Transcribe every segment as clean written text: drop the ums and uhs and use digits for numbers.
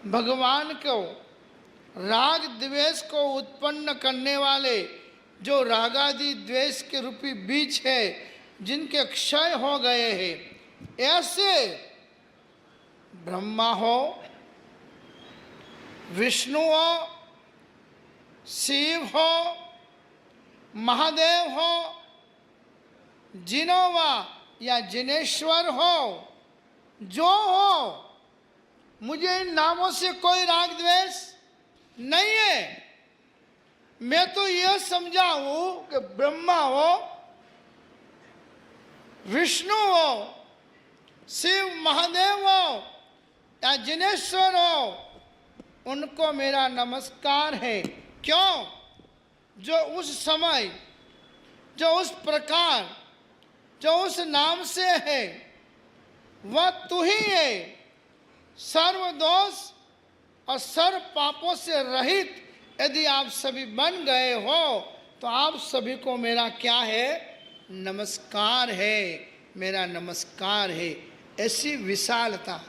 भगवान को राग द्वेष को उत्पन्न करने वाले जो रागादि द्वेष के रूपी बीज है, जिनके क्षय हो गए हैं, ऐसे ब्रह्मा हो, विष्णु हो, शिव हो, महादेव हो, जिनोवा या जिनेश्वर हो, जो हो, मुझे इन नामों से कोई राग द्वेष नहीं है। मैं तो यह समझा हूं कि ब्रह्मा हो, विष्णु हो, शिव महादेव हो या जिनेश्वर हो, उनको मेरा नमस्कार है। क्यों? जो उस समय, जो उस प्रकार, जो उस नाम से है, वह तू ही है। सर्व दोष और सर्व पापों से रहित यदि आप सभी बन गए हो तो आप सभी को मेरा क्या है? नमस्कार है, मेरा नमस्कार है। ऐसी विशालता,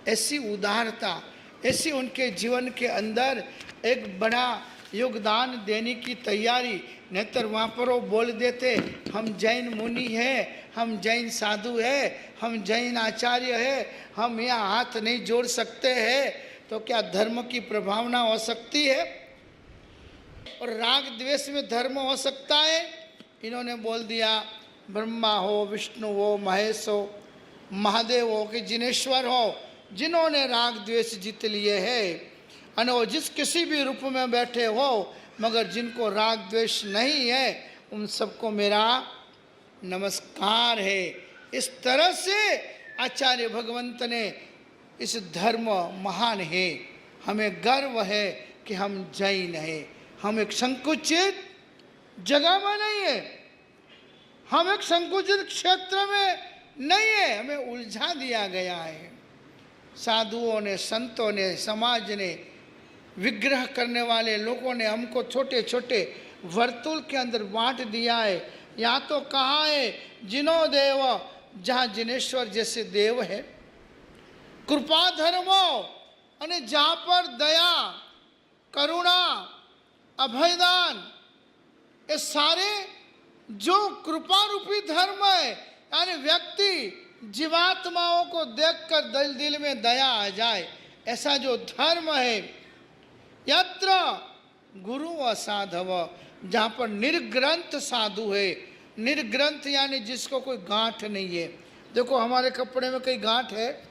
ऐसी उदारता, ऐसी उनके जीवन के अंदर एक बड़ा योगदान देने की तैयारी। नेतर वहाँ पर वो बोल देते हम जैन मुनि हैं, हम जैन साधु हैं, हम जैन आचार्य हैं, हम यहाँ हाथ नहीं जोड़ सकते हैं, तो क्या धर्म की प्रभावना हो सकती है? और राग द्वेष में धर्म हो सकता है? इन्होंने बोल दिया ब्रह्मा हो, विष्णु हो, महेश हो, महादेव हो कि जिनेश्वर हो, जिन्होंने राग द्वेष जीत लिए हैं, और वो जिस किसी भी रूप में बैठे हो, मगर जिनको राग द्वेष नहीं है, उन सबको मेरा नमस्कार है। इस तरह से आचार्य भगवंत ने इस धर्म महान है, हमें गर्व है कि हम जैन हैं। हम एक संकुचित जगह में नहीं है, हम एक संकुचित क्षेत्र में नहीं है, हमें उलझा दिया गया है। साधुओं ने, संतों ने, समाज ने, विग्रह करने वाले लोगों ने हमको छोटे छोटे वर्तुल के अंदर बांट दिया है। या तो कहाँ है जिनो देव, जहाँ जिनेश्वर जैसे देव है, कृपा धर्मो, અને जहाँ पर दया, करुणा, अभयदान, ये सारे जो कृपा रूपी धर्म है, यानी व्यक्ति जीवात्माओं को देखकर दिल में दया आ जाए, ऐसा जो धर्म है। यत्र गुरु असाधव, जहाँ पर निर्ग्रंथ साधु है। निर्ग्रंथ यानी जिसको कोई गांठ नहीं है। देखो हमारे कपड़े में कहीं गांठ है,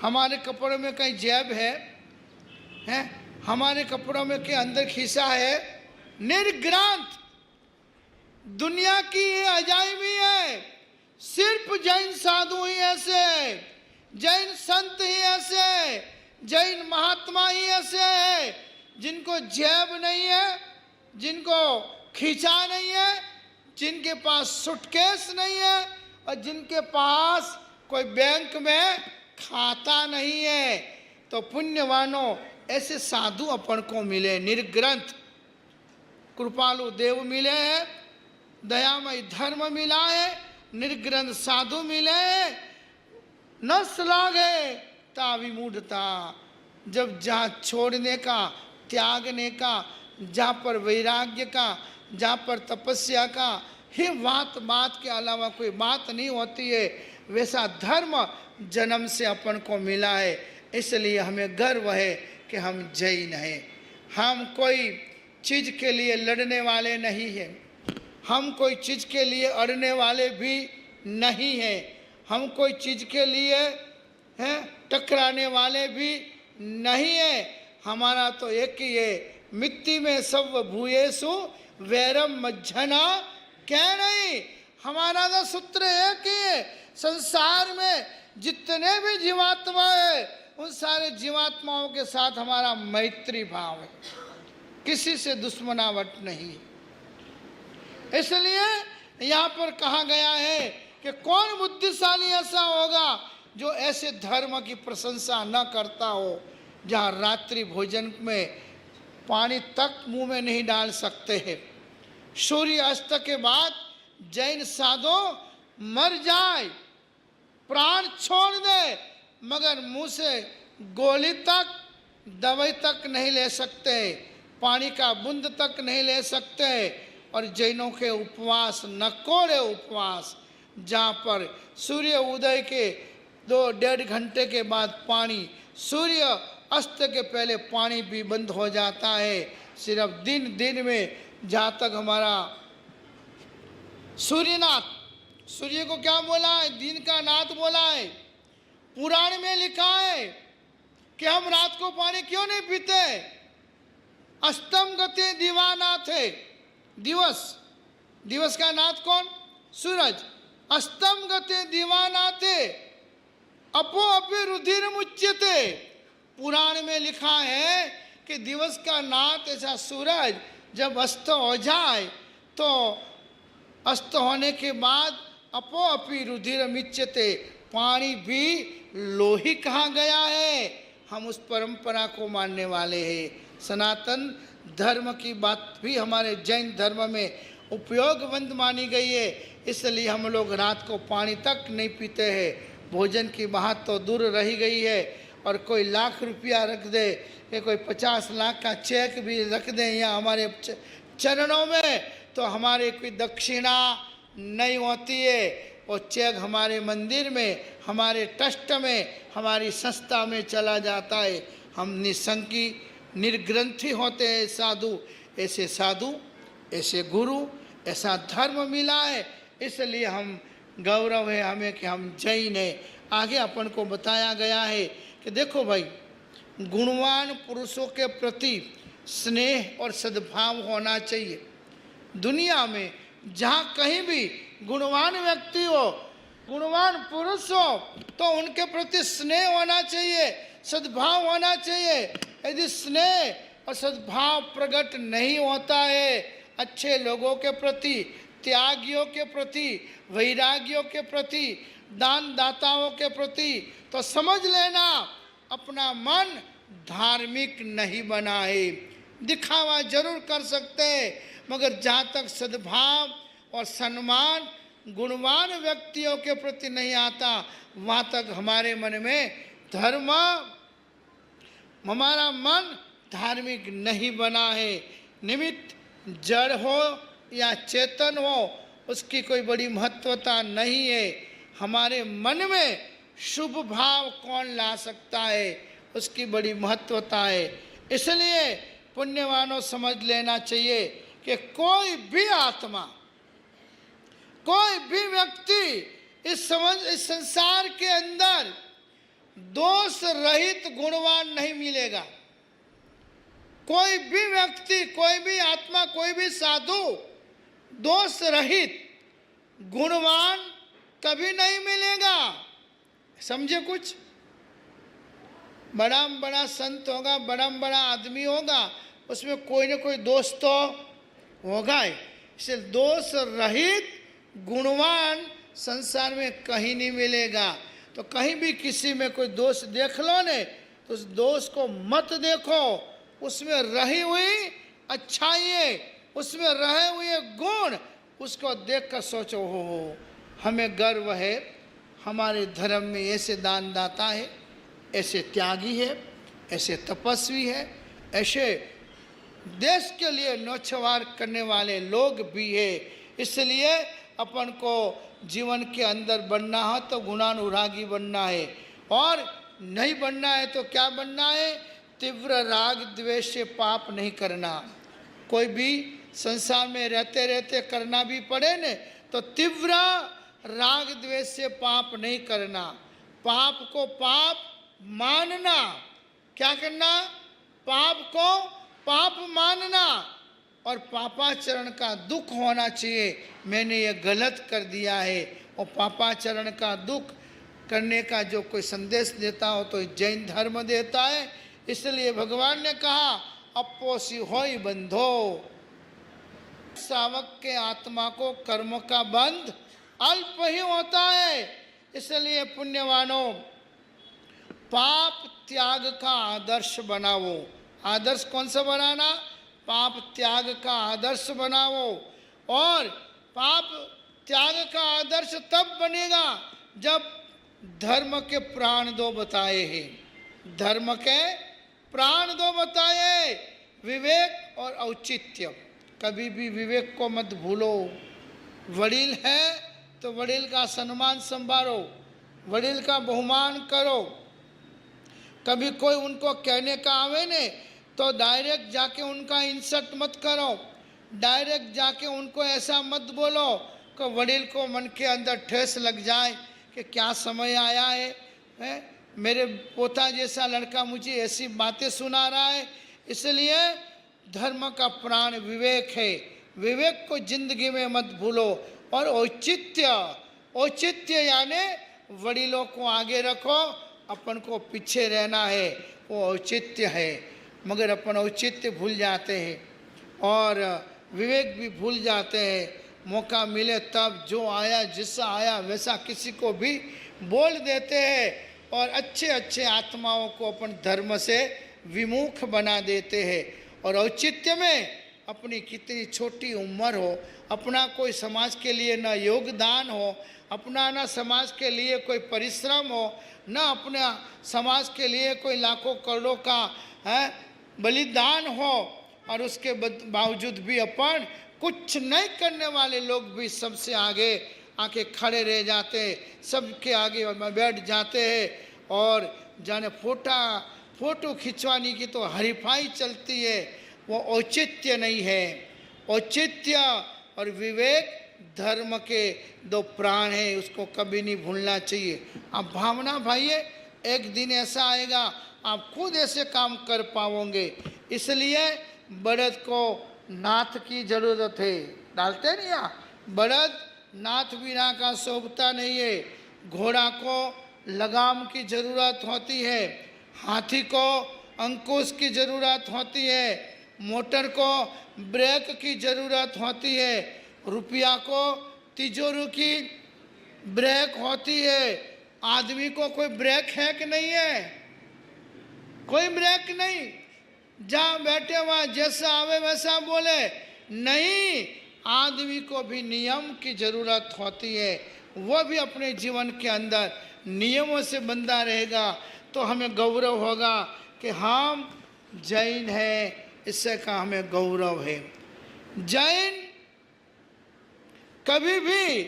हमारे कपड़ों में कहीं जैब है, हमारे कपड़ों में के अंदर खीसा है। निर्ग्रंथ दुनिया की ये अजायबी है। सिर्फ जैन साधु ही ऐसे है, जैन संत ही ऐसे है, जैन महात्मा ही ऐसे है, जिनको जेब नहीं है, जिनको खींचा नहीं है, जिनके पास सूटकेस नहीं है, और जिनके पास कोई बैंक में खाता नहीं है। तो पुण्यवानों, ऐसे साधु अपन को मिले, निर्ग्रंथ कृपालु देव मिले हैं, दयामय धर्म मिला है, निर्ग्रंथ साधु मिले हैं। न श्लाघे ता विमूढ़ता, जब जहाँ छोड़ने का, त्यागने का, जहाँ पर वैराग्य का, जहाँ पर तपस्या का ही बात के अलावा कोई बात नहीं होती है, वैसा धर्म जन्म से अपन को मिला है। इसलिए हमें गर्व है कि हम जैन हैं। हम कोई चीज़ के लिए लड़ने वाले नहीं हैं, हम कोई चीज़ के लिए अड़ने वाले भी नहीं हैं, हम कोई चीज़ के लिए टकराने वाले भी नहीं है। हमारा तो एक ही है, मिट्टी में सब भूयेसु वैरम मज्जना, क्या नहीं। हमारा तो सूत्र एक ही है, संसार में जितने भी जीवात्मा है, उन सारे जीवात्माओं के साथ हमारा मैत्री भाव है, किसी से दुश्मनावट नहीं। इसलिए यहाँ पर कहा गया है कि कौन बुद्धिशाली ऐसा होगा जो ऐसे धर्म की प्रशंसा न करता हो, जहाँ रात्रि भोजन में पानी तक मुंह में नहीं डाल सकते हैं। सूर्य अस्त के बाद जैन साधु मर जाए, प्राण छोड़ दे, मगर मुंह से गोली तक दवाई तक नहीं ले सकते, पानी का बूंद तक नहीं ले सकते। और जैनों के उपवास नकोरे उपवास, जहाँ पर सूर्य उदय के 2-1.5 घंटे के बाद पानी, सूर्य अस्त के पहले पानी भी बंद हो जाता है। सिर्फ दिन में जहाँ तक हमारा सूर्यनाथ, सूर्य को क्या बोला है? दिन का नाथ बोला है। पुराण में लिखा है कि हम रात को पानी क्यों नहीं पीते? अष्टम गति दिवानाथ है। दिवस का नाथ कौन? सूरज। अष्टम गति दिवानाथ है, अपो अपि रुधिर मुच्यते। पुराण में लिखा है कि दिवस का नाथ ऐसा सूरज जब अस्त हो जाए तो अस्त होने के बाद अपो अपि रुधिर मुच्यते, पानी भी लोही कहा गया है। हम उस परंपरा को मानने वाले हैं। सनातन धर्म की बात भी हमारे जैन धर्म में उपयोगवंत मानी गई है, इसलिए हम लोग रात को पानी तक नहीं पीते हैं। भोजन की बात तो दूर रही गई है। और कोई लाख रुपया रख दे या कोई 50 लाख का चेक भी रख दे यहाँ हमारे चरणों में, तो हमारे कोई दक्षिणा नहीं होती है। वो चेक हमारे मंदिर में, हमारे ट्रस्ट में, हमारी संस्था में चला जाता है। हम निसंकी निर्ग्रंथी होते हैं साधु। ऐसे साधु, ऐसे गुरु, ऐसा धर्म मिला है, इसलिए हम गौरव है हमें कि हम जैन हैं। आगे अपन को बताया गया है कि देखो भाई, गुणवान पुरुषों के प्रति स्नेह और सद्भाव होना चाहिए। दुनिया में जहाँ कहीं भी गुणवान व्यक्ति हो, गुणवान पुरुष हो, तो उनके प्रति स्नेह होना चाहिए, सद्भाव होना चाहिए। यदि स्नेह और सद्भाव प्रकट नहीं होता है अच्छे लोगों के प्रति, त्यागियों के प्रति, वैरागियों के प्रति, दान दाताओं के प्रति, तो समझ लेना अपना मन धार्मिक नहीं बना है। दिखावा जरूर कर सकते हैं, मगर जहाँ तक सद्भाव और सम्मान गुणवान व्यक्तियों के प्रति नहीं आता, वहाँ तक हमारे मन में धर्म, हमारा मन धार्मिक नहीं बना है। निमित्त जड़ हो या चेतन हो, उसकी कोई बड़ी महत्वता नहीं है। हमारे मन में शुभ भाव कौन ला सकता है, उसकी बड़ी महत्वता है। इसलिए पुण्यवानों समझ लेना चाहिए कि कोई भी आत्मा, कोई भी व्यक्ति इस संसार के अंदर दोष रहित गुणवान नहीं मिलेगा। कोई भी व्यक्ति, कोई भी आत्मा, कोई भी साधु दोष रहित गुणवान कभी नहीं मिलेगा। समझे? कुछ बड़ा संत होगा, बड़ा आदमी होगा, उसमें कोई ना कोई दोष तो होगा ही। इसलिए दोष रहित गुणवान संसार में कहीं नहीं मिलेगा। तो कहीं भी किसी में कोई दोष देख लो ने, तो उस दोष को मत देखो, उसमें रही हुई अच्छाई, उसमें रहे हुए गुण, उसको देख कर सोचो, हो हमें गर्व है, हमारे धर्म में ऐसे दान दाता है, ऐसे त्यागी है, ऐसे तपस्वी है, ऐसे देश के लिए नौछवार करने वाले लोग भी है। इसलिए अपन को जीवन के अंदर बनना हो तो गुणानुरागी बनना है, और नहीं बनना है तो क्या बनना है? तीव्र राग द्वेष से पाप नहीं करना। कोई भी संसार में रहते रहते करना भी पड़े न, तो तीव्र राग द्वेष से पाप नहीं करना। पाप को पाप मानना। क्या करना? पाप को पाप मानना, और पापाचरण का दुख होना चाहिए, मैंने ये गलत कर दिया है। और पापाचरण का दुख करने का जो कोई संदेश देता हो तो जैन धर्म देता है। इसलिए भगवान ने कहा, अपोसी होई बंधो। सावक के आत्मा को कर्म का बंध अल्प ही होता है। इसलिए पुण्यवानों, पाप त्याग का आदर्श बनाओ। आदर्श कौन सा बनाना? पाप त्याग का आदर्श बनाओ। और पाप त्याग का आदर्श तब बनेगा जब धर्म के प्राण दो बताए हैं। धर्म के प्राण दो बताए, विवेक और औचित्य। कभी भी विवेक को मत भूलो। वडील है तो वडील का सम्मान संभालो, वडील का बहुमान करो। कभी कोई उनको कहने का आवे ने तो डायरेक्ट जाके उनका इंसल्ट मत करो, डायरेक्ट जाके उनको ऐसा मत बोलो कि वडील को मन के अंदर ठेस लग जाए कि क्या समय आया है, मेरे पोता जैसा लड़का मुझे ऐसी बातें सुना रहा है। इसलिए धर्म का प्राण विवेक है, विवेक को जिंदगी में मत भूलो। और औचित्य, औचित्य यानी वडीलों को आगे रखो, अपन को पीछे रहना है, वो औचित्य है। मगर अपन औचित्य भूल जाते हैं और विवेक भी भूल जाते हैं। मौका मिले तब जो आया जिससा आया वैसा किसी को भी बोल देते हैं और अच्छे अच्छे आत्माओं को अपन धर्म से विमुख बना देते हैं। और औचित्य में अपनी कितनी छोटी उम्र हो, अपना कोई समाज के लिए न योगदान हो, अपना न समाज के लिए कोई परिश्रम हो, न अपने समाज के लिए कोई लाखों करोड़ों का बलिदान हो, और उसके बावजूद भी अपन कुछ नहीं करने वाले लोग भी सबसे आगे आके खड़े रह जाते हैं, सबके आगे बैठ जाते हैं और जाने फोटो खिंचवाने की तो हरीफाई चलती है। वो औचित्य नहीं है। औचित्य और विवेक धर्म के दो प्राण हैं, उसको कभी नहीं भूलना चाहिए। आप भावना भाई, एक दिन ऐसा आएगा आप खुद ऐसे काम कर पाओगे। इसलिए बड़द को नाथ की जरूरत है, डालते नहीं यहाँ, बड़द नाथ बिना का शोभता नहीं है। घोड़ा को लगाम की जरूरत होती है, हाथी को अंकुश की जरूरत होती है, मोटर को ब्रेक की जरूरत होती है, रुपया को तिजोरी की ब्रेक होती है। आदमी को कोई ब्रेक है कि नहीं है? कोई ब्रेक नहीं, जहाँ बैठे वहाँ जैसा आवे वैसा बोले नहीं। आदमी को भी नियम की जरूरत होती है, वह भी अपने जीवन के अंदर नियमों से बंधा रहेगा तो हमें गौरव होगा कि हम जैन हैं, इससे का हमें गौरव है। जैन कभी भी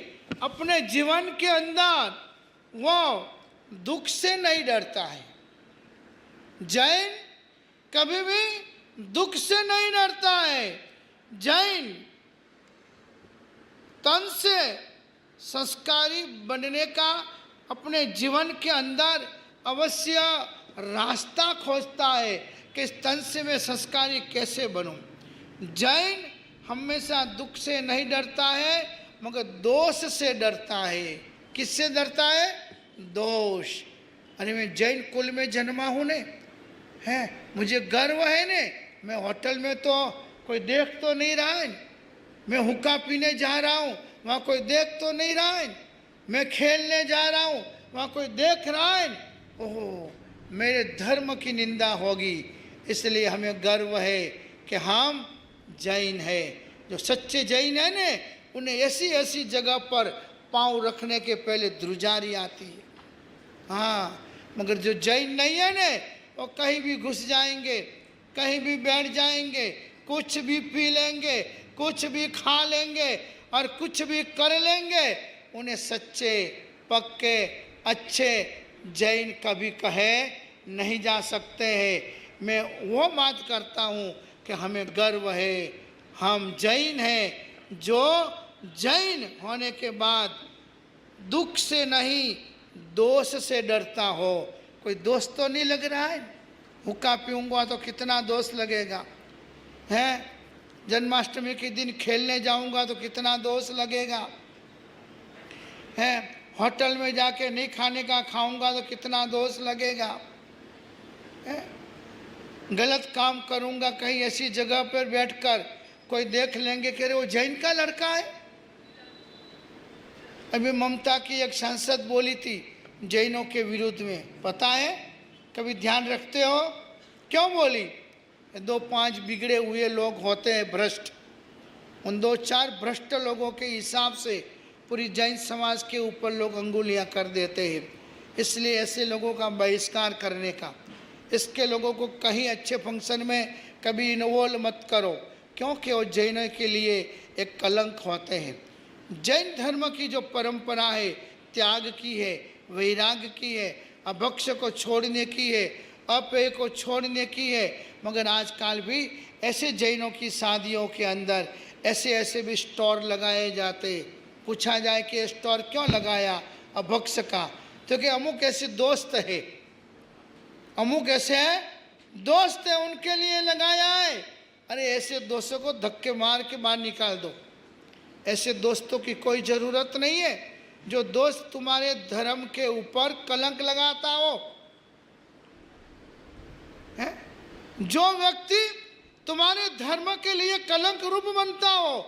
अपने जीवन के अंदर वो दुख से नहीं डरता है। जैन कभी भी दुख से नहीं डरता है। जैन तन से संस्कारी बनने का अपने जीवन के अंदर अवश्य रास्ता खोजता है कि इस तन से मैं संस्कारी कैसे बनूं। जैन हमेशा दुख से नहीं डरता है मगर दोष से डरता है। किससे डरता है? दोष। अरे मैं जैन कुल में जन्मा हूँ ने, है मुझे गर्व है ने, मैं होटल में तो कोई देख तो नहीं रहा है, मैं हुक्का पीने जा रहा हूँ वहाँ कोई देख तो नहीं रहा है, मैं खेलने जा रहा हूँ वहाँ कोई देख रहा है, ओहो मेरे धर्म की निंदा होगी। इसलिए हमें गर्व है कि हम जैन है। जो सच्चे जैन है ने उन्हें ऐसी ऐसी जगह पर पांव रखने के पहले ध्रुजारी आती है। हाँ, मगर जो जैन नहीं है ने वो कहीं भी घुस जाएंगे, कहीं भी बैठ जाएंगे, कुछ भी पी लेंगे, कुछ भी खा लेंगे और कुछ भी कर लेंगे। उन्हें सच्चे पक्के अच्छे जैन कभी कहे नहीं जा सकते हैं। मैं वो बात करता हूँ कि हमें गर्व है, हम जैन हैं। जो जैन होने के बाद दुख से नहीं दोष से डरता हो। कोई दोष तो नहीं लग रहा है, हुक्का पीऊँगा तो कितना दोष लगेगा, हैं? जन्माष्टमी के दिन खेलने जाऊँगा तो कितना दोष लगेगा, हैं? होटल में जाके नहीं खाने का खाऊंगा तो कितना दोष लगेगा, हैं? गलत काम करूँगा कहीं ऐसी जगह पर बैठकर कोई देख लेंगे कि वो जैन का लड़का है। अभी ममता की एक सांसद बोली थी जैनों के विरुद्ध में, पता है? कभी ध्यान रखते हो? क्यों बोली? 2-5 बिगड़े हुए लोग होते हैं भ्रष्ट, उन 2-4 भ्रष्ट लोगों के हिसाब से पूरी जैन समाज के ऊपर लोग अंगुलियां कर देते हैं। इसलिए ऐसे लोगों का बहिष्कार करने का, इसके लोगों को कहीं अच्छे फंक्शन में कभी इन्वॉल्व मत करो, क्योंकि वो जैनों के लिए एक कलंक होते हैं। जैन धर्म की जो परंपरा है त्याग की है, वैराग्य की है, अभक्ष्य को छोड़ने की है, अपेय को छोड़ने की है। मगर आजकल भी ऐसे जैनों की शादियों के अंदर ऐसे ऐसे भी स्टोर लगाए जाते। पूछा जाए कि स्टोर क्यों लगाया अभक्ष्य का, तो कि अमुक ऐसे दोस्त है, अमुक ऐसे दोस्त है उनके लिए लगाया है। अरे ऐसे दोस्तों को धक्के मार के बाहर निकाल दो। ऐसे दोस्तों की कोई ज़रूरत नहीं है। जो दोस्त तुम्हारे धर्म के ऊपर कलंक लगाता हो, है? जो व्यक्ति तुम्हारे धर्म के लिए कलंक रूप बनता हो,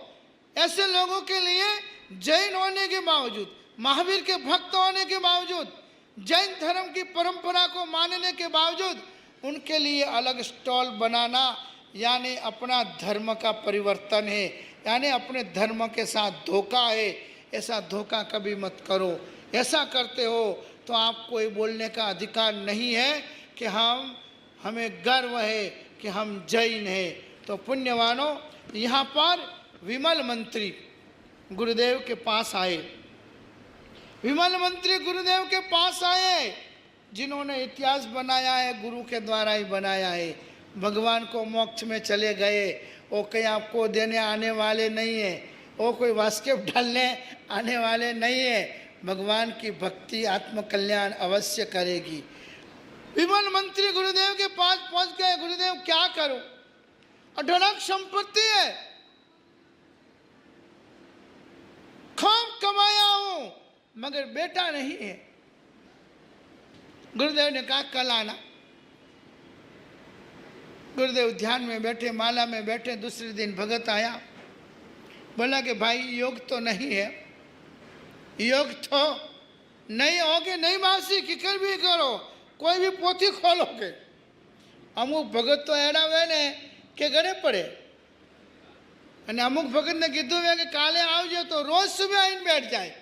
ऐसे लोगों के लिए जैन होने के बावजूद, महावीर के भक्त होने के बावजूद, जैन धर्म की परंपरा को मानने के बावजूद उनके लिए अलग स्टॉल बनाना यानी अपना धर्म का परिवर्तन है, यानी अपने धर्म के साथ धोखा है। ऐसा धोखा कभी मत करो। ऐसा करते हो तो आपको ये बोलने का अधिकार नहीं है कि हमें गर्व है कि हम जैन हैं। तो पुण्यवानों, यहाँ पर विमल मंत्री गुरुदेव के पास आए। विमल मंत्री गुरुदेव के पास आए, जिन्होंने इतिहास बनाया है, गुरु के द्वारा ही बनाया है। भगवान को मोक्ष में चले गए, वो कहीं आपको देने आने वाले नहीं है, वो कोई वास्केप डालने आने वाले नहीं है। भगवान की भक्ति आत्मकल्याण अवश्य करेगी। विमल मंत्री गुरुदेव के पास पहुंच गए। गुरुदेव क्या करूं, अढळक संपत्ति है, खूब कमाया हूं, मगर बेटा नहीं है। गुरुदेव ने कहा कल आना। गुरुदेव ध्यान में बैठे, माला में बैठे। दूसरे दिन भगत आया, बोला कि भाई योग तो नहीं है, योग तो नहीं होगे, नहीं मासी किकर भी करो, कोई भी पोथी खोलोगे। अमुक भगत तो एड़ा वे ने के घरे पड़े, અને અમુક ભગતને કીધું કે કાલે આવજો તો રોજ સુબહ આવીને બેઠ જાય।